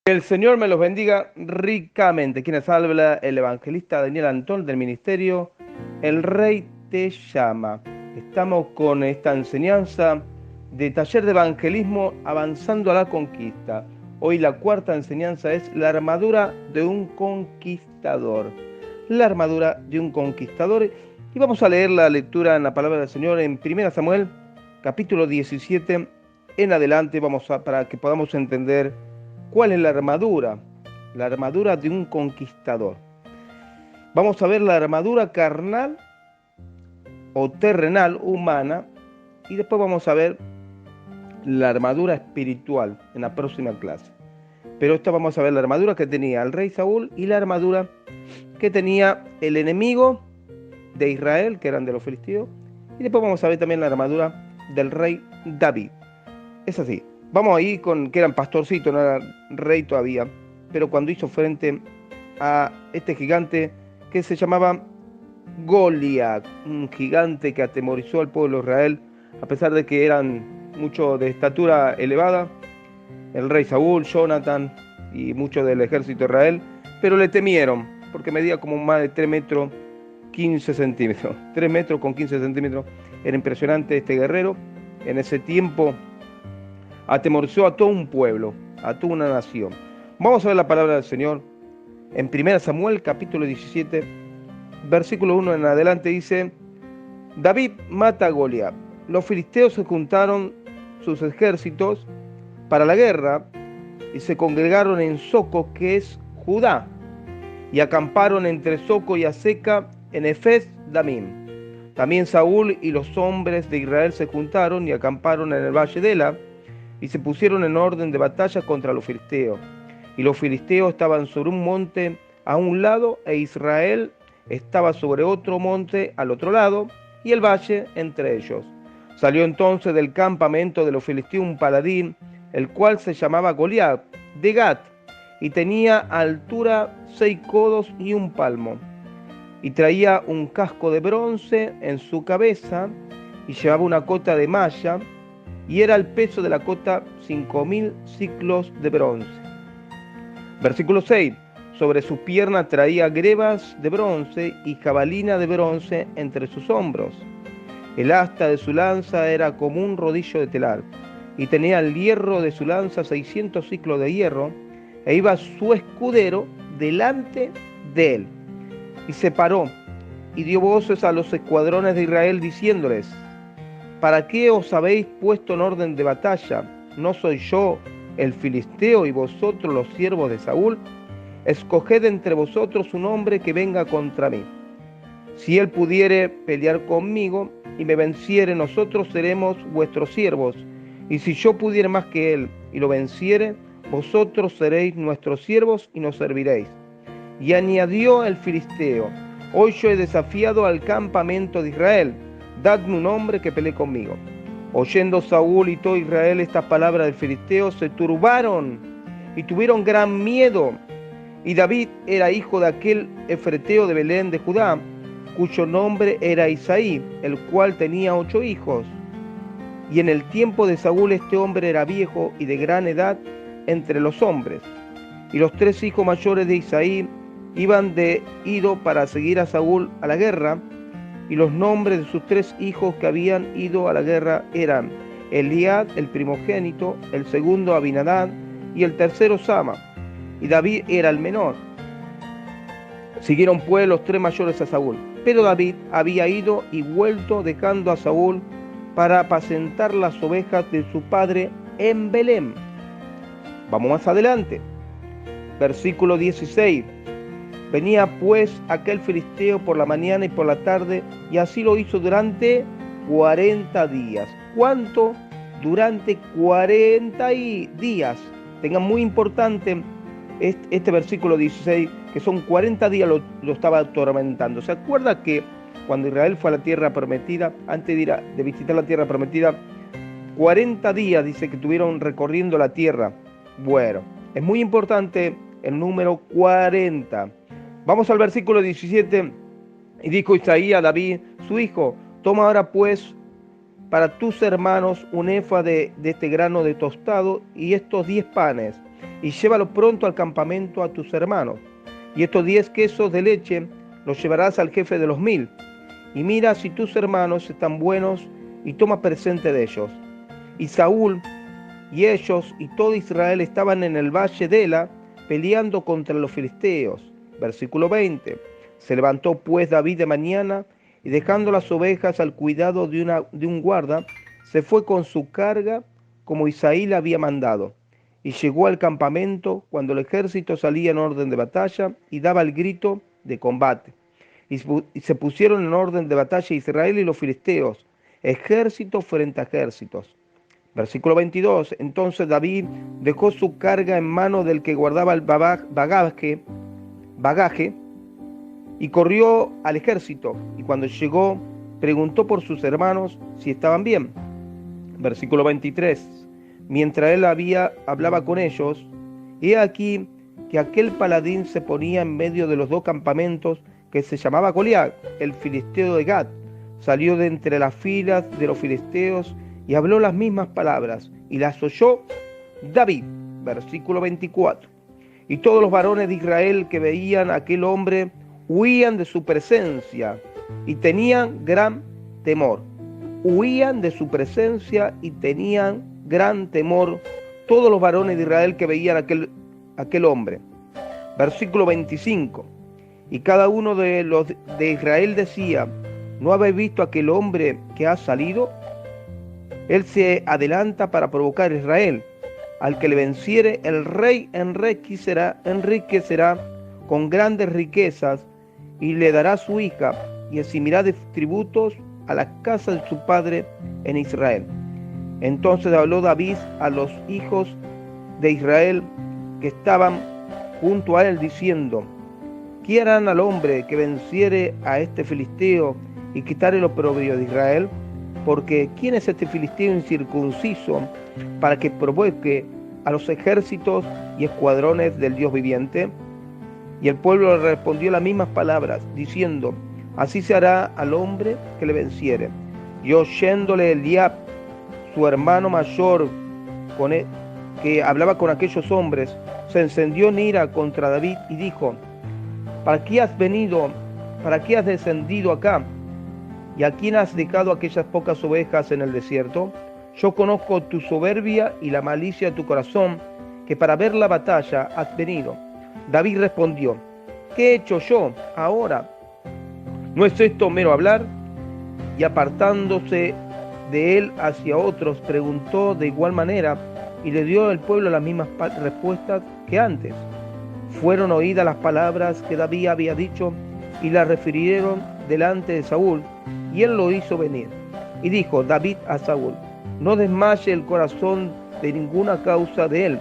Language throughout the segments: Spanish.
Que el Señor me los bendiga ricamente. Quienes habla el evangelista Daniel Antón del ministerio El Rey te llama. Estamos con esta enseñanza de taller de evangelismo avanzando a la conquista. Hoy la cuarta enseñanza es la armadura de un conquistador. La armadura de un conquistador. Y vamos a leer la lectura en la palabra del Señor en 1 Samuel, capítulo 17. En adelante para que podamos entender ¿cuál es la armadura? La armadura de un conquistador. Vamos a ver la armadura carnal o terrenal, humana, y después vamos a ver la armadura espiritual en la próxima clase. Pero esta vamos a ver la armadura que tenía el rey Saúl y la armadura que tenía el enemigo de Israel, que eran de los filisteos, y después vamos a ver también la armadura del rey David. Es así. Vamos ahí con que eran pastorcito, no era rey todavía, pero cuando hizo frente a este gigante que se llamaba Goliat, un gigante que atemorizó al pueblo de Israel, a pesar de que eran muchos de estatura elevada, el rey Saúl, Jonathan y muchos del ejército de Israel, pero le temieron, porque medía como más de 3 metros 15 centímetros. 3 metros con 15 centímetros. Era impresionante este guerrero. En ese tiempo atemorizó a todo un pueblo, a toda una nación. Vamos a ver la palabra del Señor en 1 Samuel capítulo 17, versículo 1 en adelante. Dice: David mata a Goliat. Los filisteos se juntaron sus ejércitos para la guerra y se congregaron en Soco, que es Judá, y acamparon entre Soco y Aseca en Efes Damim. También Saúl y los hombres de Israel se juntaron y acamparon en el valle de Ela, y se pusieron en orden de batalla contra los filisteos. Y los filisteos estaban sobre un monte a un lado, e Israel estaba sobre otro monte al otro lado, y el valle entre ellos. Salió entonces del campamento de los filisteos un paladín, el cual se llamaba Goliat, de Gat, y tenía altura 6 codos y 1 palmo. Y traía un casco de bronce en su cabeza, y llevaba una cota de malla, y era el peso de la cota 5.000 ciclos de bronce. Versículo 6. Sobre su pierna traía grebas de bronce y jabalina de bronce entre sus hombros. El asta de su lanza era como un rodillo de telar, y tenía el hierro de su lanza 600 ciclos de hierro, e iba su escudero delante de él. Y se paró, y dio voces a los escuadrones de Israel, diciéndoles: ¿para qué os habéis puesto en orden de batalla? ¿No soy yo el filisteo y vosotros los siervos de Saúl? Escoged entre vosotros un hombre que venga contra mí. Si él pudiere pelear conmigo y me venciere, nosotros seremos vuestros siervos. Y si yo pudiere más que él y lo venciere, vosotros seréis nuestros siervos y nos serviréis. Y añadió el filisteo: hoy yo he desafiado al campamento de Israel. Dadme un hombre que pelee conmigo. Oyendo Saúl y todo Israel estas palabras del filisteo, se turbaron y tuvieron gran miedo. Y David era hijo de aquel efreteo de Belén de Judá, cuyo nombre era Isaí, el cual tenía 8 hijos. Y en el tiempo de Saúl este hombre era viejo y de gran edad entre los hombres. Y los 3 hijos mayores de Isaí iban de ido para seguir a Saúl a la guerra, y los nombres de sus 3 hijos que habían ido a la guerra eran Eliad, el primogénito, el segundo Abinadab, y el tercero Sama, y David era el menor. Siguieron pues los 3 mayores a Saúl, pero David había ido y vuelto, dejando a Saúl para apacentar las ovejas de su padre en Belén. Vamos más adelante. Versículo 16. Venía pues aquel filisteo por la mañana y por la tarde, y así lo hizo durante 40 días. ¿Cuánto? Durante 40 días. Tengan muy importante este versículo 16, que son 40 días lo estaba atormentando. ¿Se acuerda que cuando Israel fue a la tierra prometida, antes de visitar la tierra prometida, 40 días dice que estuvieron recorriendo la tierra? Bueno, es muy importante el número 40. Vamos al versículo 17. Y dijo Isaí a David, su hijo: toma ahora pues para tus hermanos un efa de este grano de tostado y estos 10 panes, y llévalo pronto al campamento a tus hermanos. Y estos 10 quesos de leche los llevarás al jefe de los 1000. Y mira si tus hermanos están buenos y toma presente de ellos. Y Saúl y ellos y todo Israel estaban en el valle de Ela peleando contra los filisteos. Versículo 20. Se levantó pues David de mañana y dejando las ovejas al cuidado de un guarda, se fue con su carga como Isaí le había mandado. Y llegó al campamento cuando el ejército salía en orden de batalla y daba el grito de combate. Y se pusieron en orden de batalla Israel y los filisteos, ejército frente a ejércitos. Versículo 22. Entonces David dejó su carga en manos del que guardaba el bagaje y corrió al ejército. Y cuando llegó, preguntó por sus hermanos si estaban bien. Versículo 23. Mientras él hablaba con ellos, he aquí que aquel paladín se ponía en medio de los dos campamentos, que se llamaba Goliat, el filisteo de Gat. Salió de entre las filas de los filisteos y habló las mismas palabras, y las oyó David. Versículo 24. Y todos los varones de Israel que veían a aquel hombre huían de su presencia y tenían gran temor. Huían de su presencia y tenían gran temor todos los varones de Israel que veían aquel hombre. Versículo 25. Y cada uno de los de Israel decía: ¿no habéis visto aquel hombre que ha salido? Él se adelanta para provocar a Israel. Al que le venciere, el rey enriquecerá con grandes riquezas y le dará su hija, y eximirá de tributos a la casa de su padre en Israel. Entonces habló David a los hijos de Israel que estaban junto a él, diciendo: ¿qué harán al hombre que venciere a este filisteo y quitare el oprobio de Israel? Porque ¿quién es este filisteo incircunciso para que provoque a los ejércitos y escuadrones del Dios viviente? Y el pueblo le respondió las mismas palabras, diciendo: así se hará al hombre que le venciere. Y oyéndole Eliab, su hermano mayor, que hablaba con aquellos hombres, se encendió en ira contra David y dijo: ¿para qué has venido? ¿Para qué has descendido acá? ¿Y a quién has dejado aquellas pocas ovejas en el desierto? Yo conozco tu soberbia y la malicia de tu corazón, que para ver la batalla has venido. David respondió: ¿qué he hecho yo ahora? ¿No es esto mero hablar? Y apartándose de él hacia otros, preguntó de igual manera, y le dio al pueblo las mismas respuestas que antes. Fueron oídas las palabras que David había dicho, y las refirieron delante de Saúl, y él lo hizo venir. Y dijo David a Saúl: no desmaye el corazón de ninguna causa de él.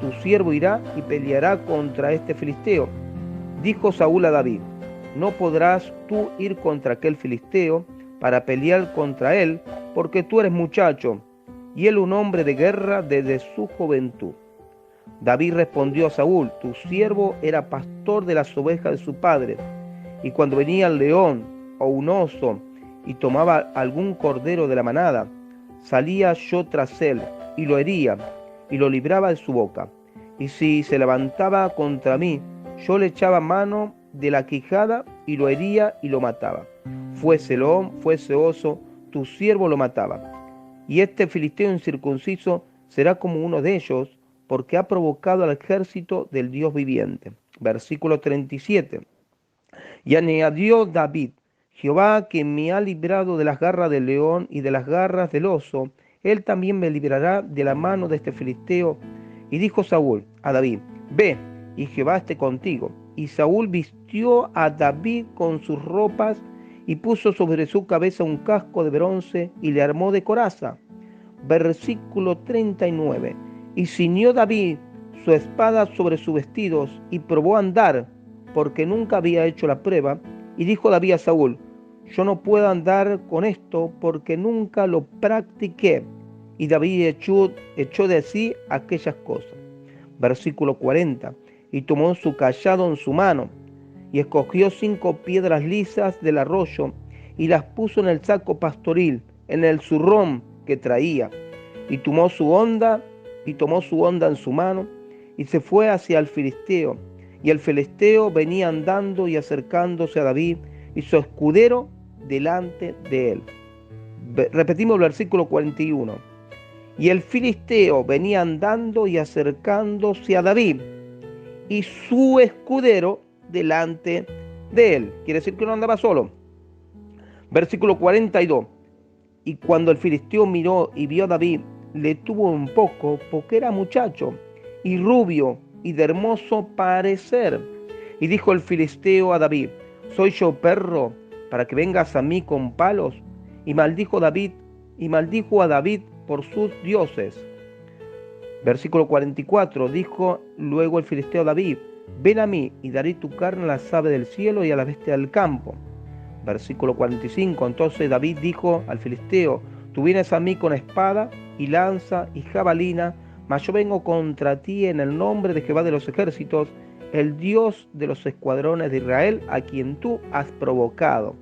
Tu siervo irá y peleará contra este filisteo. Dijo Saúl a David: no podrás tú ir contra aquel filisteo para pelear contra él, porque tú eres muchacho, y él un hombre de guerra desde su juventud. David respondió a Saúl: tu siervo era pastor de las ovejas de su padre, y cuando venía el león o un oso y tomaba algún cordero de la manada, salía yo tras él y lo hería y lo libraba de su boca. Y si se levantaba contra mí, yo le echaba mano de la quijada y lo hería y lo mataba. Fuese león, fuese oso, tu siervo lo mataba. Y este filisteo incircunciso será como uno de ellos, porque ha provocado al ejército del Dios viviente. Versículo 37. Y añadió David: Jehová, que me ha librado de las garras del león y de las garras del oso, él también me librará de la mano de este filisteo. Y dijo Saúl a David: ve, y Jehová esté contigo. Y Saúl vistió a David con sus ropas y puso sobre su cabeza un casco de bronce y le armó de coraza. Versículo 39. Y ciñó David su espada sobre sus vestidos y probó a andar, porque nunca había hecho la prueba. Y dijo David a Saúl: yo no puedo andar con esto porque nunca lo practiqué. Y David echó de sí aquellas cosas. Versículo 40. Y tomó su cayado en su mano, y escogió 5 piedras lisas del arroyo, y las puso en el saco pastoril, en el zurrón que traía. Y tomó su honda en su mano, y se fue hacia el filisteo. Y el filisteo venía andando y acercándose a David y su escudero delante de él. Repetimos el versículo 41. Y el filisteo venía andando y acercándose a David y su escudero delante de él. Quiere decir que no andaba solo. Versículo 42. Y cuando el filisteo miró y vio a David, le tuvo un poco, porque era muchacho y rubio y de hermoso parecer. Y dijo el filisteo a David: ¿soy yo perro para que vengas a mí con palos? Y maldijo a David por sus dioses. Versículo 44. Dijo luego el filisteo a David: ven a mí y daré tu carne a las aves del cielo y a las bestias del campo. Versículo 45. Entonces David dijo al filisteo: tú vienes a mí con espada y lanza y jabalina, mas yo vengo contra ti en el nombre de Jehová de los ejércitos, el Dios de los escuadrones de Israel, a quien tú has provocado.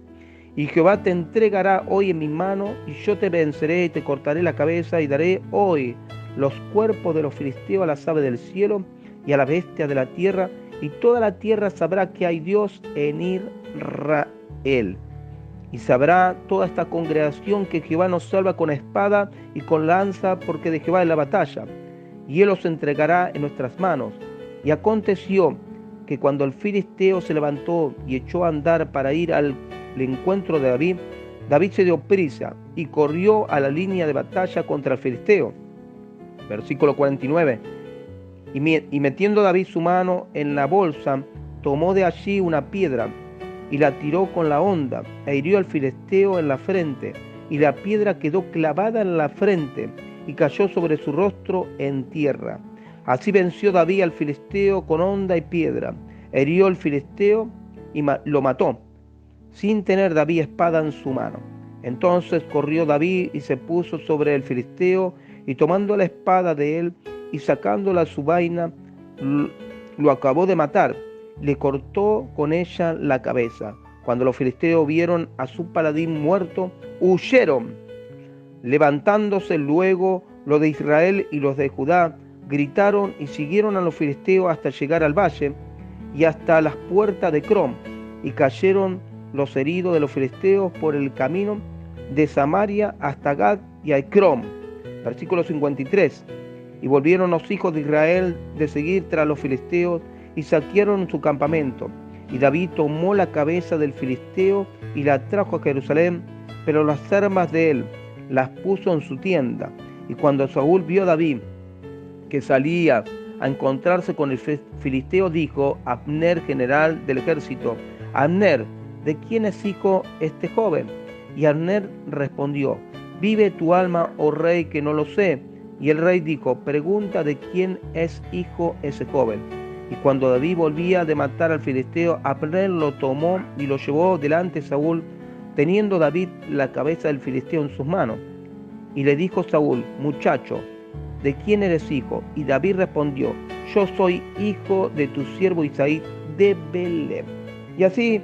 Y Jehová te entregará hoy en mi mano, y yo te venceré y te cortaré la cabeza, y daré hoy los cuerpos de los filisteos a las aves del cielo y a las bestias de la tierra, y toda la tierra sabrá que hay Dios en Israel. Y sabrá toda esta congregación que Jehová nos salva con espada y con lanza, porque de Jehová es la batalla, y él los entregará en nuestras manos. Y aconteció que cuando el filisteo se levantó y echó a andar para ir al encuentro de David, David se dio prisa y corrió a la línea de batalla contra el filisteo. Versículo 49. Y metiendo David su mano en la bolsa, tomó de allí una piedra y la tiró con la honda, e hirió al filisteo en la frente, y la piedra quedó clavada en la frente, y cayó sobre su rostro en tierra. Así venció David al filisteo con honda y piedra, hirió al filisteo y lo mató, sin tener David espada en su mano. Entonces corrió David y se puso sobre el filisteo, y tomando la espada de él y sacándola a su vaina, lo acabó de matar. Le cortó con ella la cabeza. Cuando los filisteos vieron a su paladín muerto, huyeron. Levantándose luego los de Israel y los de Judá, gritaron y siguieron a los filisteos hasta llegar al valle y hasta las puertas de Crom, y cayeron los heridos de los filisteos por el camino de Samaria hasta Gad y a Crom. Versículo 53. Y volvieron los hijos de Israel de seguir tras los filisteos, y saquearon su campamento. Y David tomó la cabeza del filisteo y la trajo a Jerusalén, pero las armas de él las puso en su tienda. Y cuando Saúl vio a David que salía a encontrarse con el filisteo, dijo a Abner, general del ejército: Abner, ¿de quién es hijo este joven? Y Abner respondió: vive tu alma, oh rey, que no lo sé. Y el rey dijo: pregunta de quién es hijo ese joven. Y cuando David volvía de matar al filisteo, Abner lo tomó y lo llevó delante de Saúl, teniendo David la cabeza del filisteo en sus manos. Y le dijo Saúl: muchacho, ¿de quién eres hijo? Y David respondió: yo soy hijo de tu siervo Isaí de Belén. Y así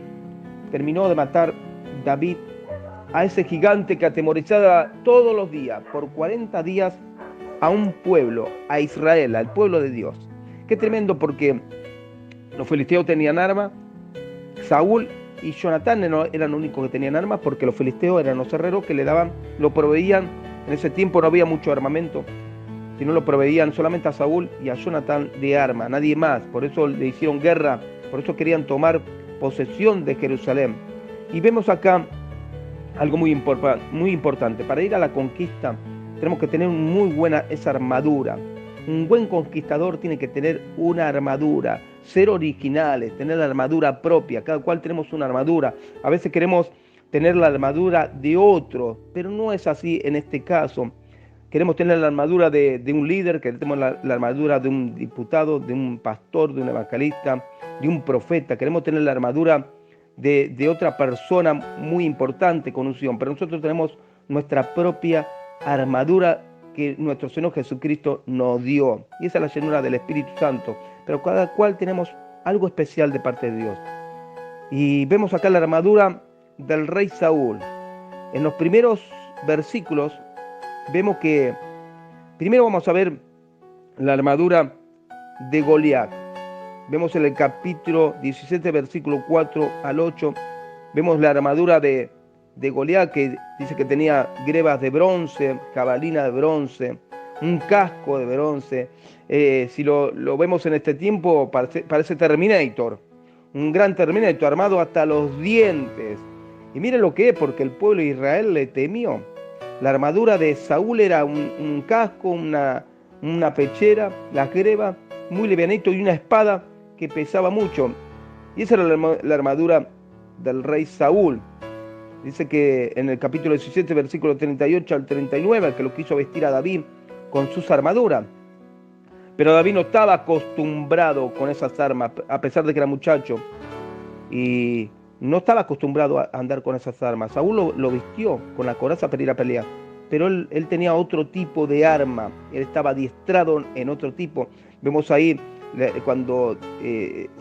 terminó de matar David a ese gigante que atemorizaba todos los días, por 40 días, a un pueblo, a Israel, al pueblo de Dios. Qué tremendo, porque los filisteos tenían armas. Saúl y Jonatán eran los únicos que tenían armas, porque los filisteos eran los herreros que le daban, lo proveían. En ese tiempo no había mucho armamento, sino lo proveían solamente a Saúl y a Jonatán de armas, nadie más. Por eso le hicieron guerra, por eso querían tomar posesión de Jerusalén. Y vemos acá algo muy importante. Para ir a la conquista tenemos que tener muy buena esa armadura. Un buen conquistador tiene que tener una armadura, ser originales, tener la armadura propia. Cada cual tenemos una armadura. A veces queremos tener la armadura de otro, pero no es así en este caso. Queremos tener la armadura de un líder, queremos la armadura de un diputado, de un pastor, de un evangelista, de un profeta. Queremos tener la armadura de otra persona muy importante con unción, pero nosotros tenemos nuestra propia armadura que nuestro Señor Jesucristo nos dio, y esa es la llenura del Espíritu Santo, pero cada cual tenemos algo especial de parte de Dios. Y vemos acá la armadura del rey Saúl. En los primeros versículos vemos que primero vamos a ver la armadura de Goliat. Vemos en el capítulo 17, versículo 4 al 8, vemos la armadura de Goliat, que dice que tenía grebas de bronce, jabalina de bronce, un casco de bronce. Si lo vemos en este tiempo, parece Terminator, un gran Terminator armado hasta los dientes. Y mire lo que es, porque el pueblo de Israel le temió. La armadura de Saúl era un casco, una pechera, las grebas, muy livianito, y una espada que pesaba mucho. Y esa era la armadura del rey Saúl. Dice que en el capítulo 17, versículo 38 al 39, que lo quiso vestir a David con sus armaduras. Pero David no estaba acostumbrado con esas armas, a pesar de que era muchacho. Y no estaba acostumbrado a andar con esas armas. Saúl lo vistió con la coraza para ir a pelear. Pero él tenía otro tipo de arma. Él estaba adiestrado en otro tipo. Vemos ahí cuando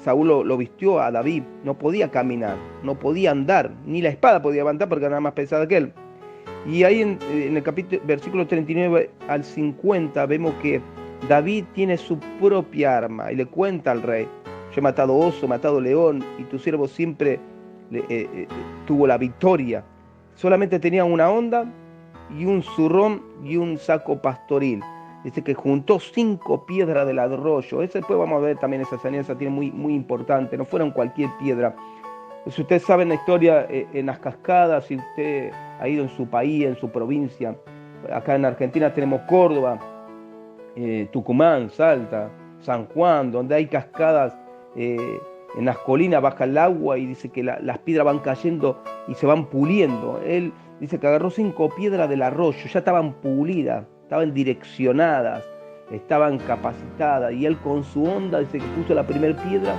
Saúl lo vistió a David, no podía caminar, no podía andar, ni la espada podía levantar porque era más pesada que él. Y ahí en el capítulo, versículo 39 al 50, vemos que David tiene su propia arma y le cuenta al rey: yo he matado oso, he matado león, y tu siervo siempre tuvo la victoria. Solamente tenía una honda y un zurrón y un saco pastoril. Dice que juntó 5 piedras del arroyo. Después vamos a ver también esa enseñanza, tiene muy importante. No fueron cualquier piedra. Si ustedes saben la historia en las cascadas, si usted ha ido en su país, en su provincia, acá en Argentina tenemos Córdoba, Tucumán, Salta, San Juan, donde hay cascadas, en las colinas baja el agua y dice que las piedras van cayendo y se van puliendo. Él dice que agarró 5 piedras del arroyo, ya estaban pulidas, estaban direccionadas, estaban capacitadas, y él con su honda dice que puso la primera piedra,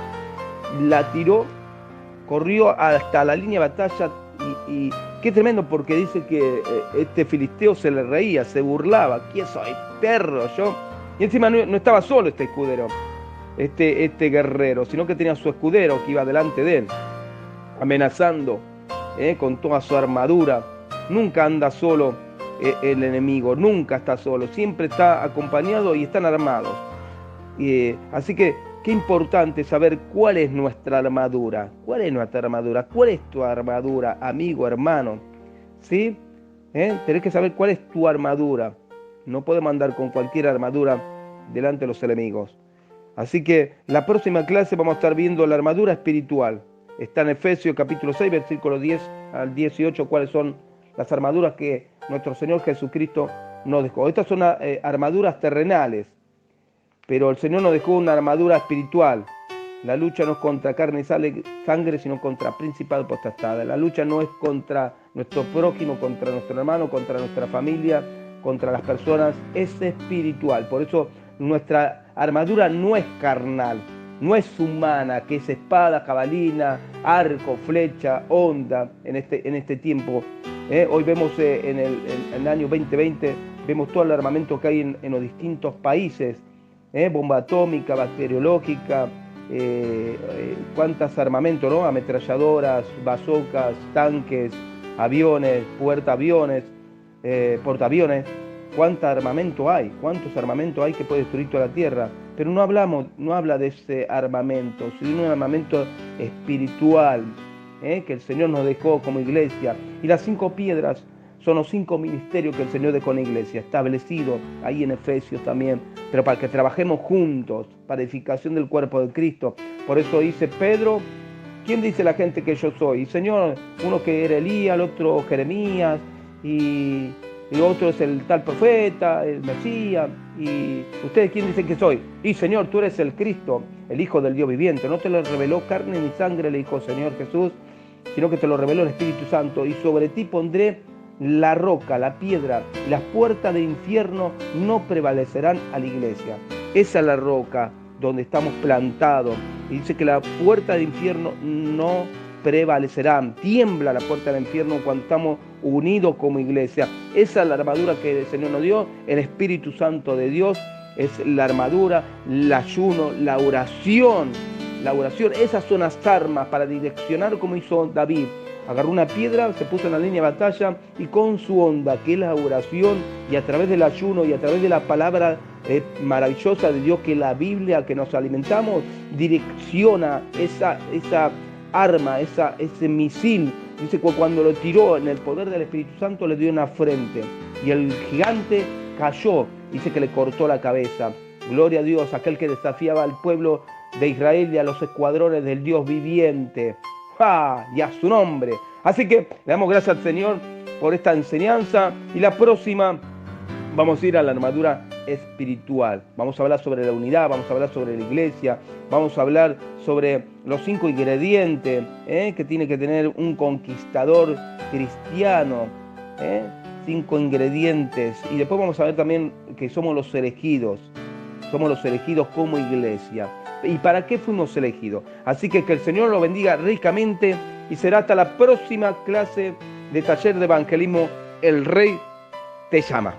la tiró, corrió hasta la línea de batalla, y qué tremendo, porque dice que este filisteo se le reía, se burlaba: ¿quién soy, perro yo? Y encima no estaba solo este escudero, este guerrero, sino que tenía su escudero que iba delante de él, amenazando con toda su armadura. Nunca anda solo el enemigo, nunca está solo, siempre está acompañado y están armados. Así que qué importante saber cuál es nuestra armadura. ¿Cuál es nuestra armadura? ¿Cuál es tu armadura, amigo, hermano? ¿Sí? Tenés que saber cuál es tu armadura. No podemos andar con cualquier armadura delante de los enemigos. Así que la próxima clase vamos a estar viendo la armadura espiritual. Está en Efesios capítulo 6, versículo 10 al 18, cuáles son las armaduras que nuestro Señor Jesucristo nos dejó. Estas son armaduras terrenales, pero el Señor nos dejó una armadura espiritual. La lucha no es contra carne y sangre, sino contra principados y potestades. La lucha no es contra nuestro prójimo, contra nuestro hermano, contra nuestra familia, contra las personas, es espiritual. Por eso nuestra armadura no es carnal, no es humana, que es espada, jabalina, arco, flecha, honda en este tiempo. Hoy vemos en el año 2020, vemos todo el armamento que hay en los distintos países, bomba atómica, bacteriológica, cuántos armamentos, ¿no? Ametralladoras, bazocas, tanques, aviones, portaaviones, cuánto armamento hay, cuántos armamentos hay que puede destruir toda la tierra. Pero no habla de ese armamento, sino de un armamento espiritual, que el Señor nos dejó como iglesia. Y las 5 piedras son los 5 ministerios que el Señor dejó en la iglesia, establecidos ahí en Efesios también, pero para que trabajemos juntos, para edificación del cuerpo de Cristo. Por eso dice Pedro: ¿quién dice la gente que yo soy? Y Señor, uno que era Elías, el otro Jeremías, y otro es el tal profeta, el Mesías. ¿Y ustedes quién dicen que soy? Y Señor, tú eres el Cristo, el Hijo del Dios viviente. No te lo reveló carne ni sangre, le dijo el Señor Jesús, sino que te lo reveló el Espíritu Santo. Y sobre ti pondré la roca, la piedra, y las puertas del infierno no prevalecerán a la iglesia. Esa es la roca donde estamos plantados. Y dice que la puerta del infierno no prevalecerán. Tiembla la puerta del infierno cuando estamos unidos como iglesia. Esa es la armadura que el Señor nos dio. El Espíritu Santo de Dios es la armadura, el ayuno, la oración. Esas son las armas para direccionar, como hizo David, Agarró una piedra, se puso en la línea de batalla y con su onda, que es la oración, y a través del ayuno y a través de la palabra maravillosa de Dios, que es la Biblia, que nos alimentamos, direcciona esa arma, ese misil. Dice que cuando lo tiró en el poder del Espíritu Santo le dio una frente y el gigante cayó, dice que le cortó la cabeza. Gloria a Dios, aquel que desafiaba al pueblo de Israel y a los escuadrones del Dios viviente. ¡Ah! Y a su nombre. Así que le damos gracias al Señor por esta enseñanza, y la próxima vamos a ir a la armadura espiritual. Vamos a hablar sobre la unidad, vamos a hablar sobre la iglesia, vamos a hablar sobre los 5 ingredientes que tiene que tener un conquistador cristiano. 5 ingredientes. Y después vamos a ver también que somos los elegidos. Somos los elegidos como iglesia. ¿Y para qué fuimos elegidos? Así que el Señor lo bendiga ricamente y será hasta la próxima clase de taller de evangelismo. El Rey te llama.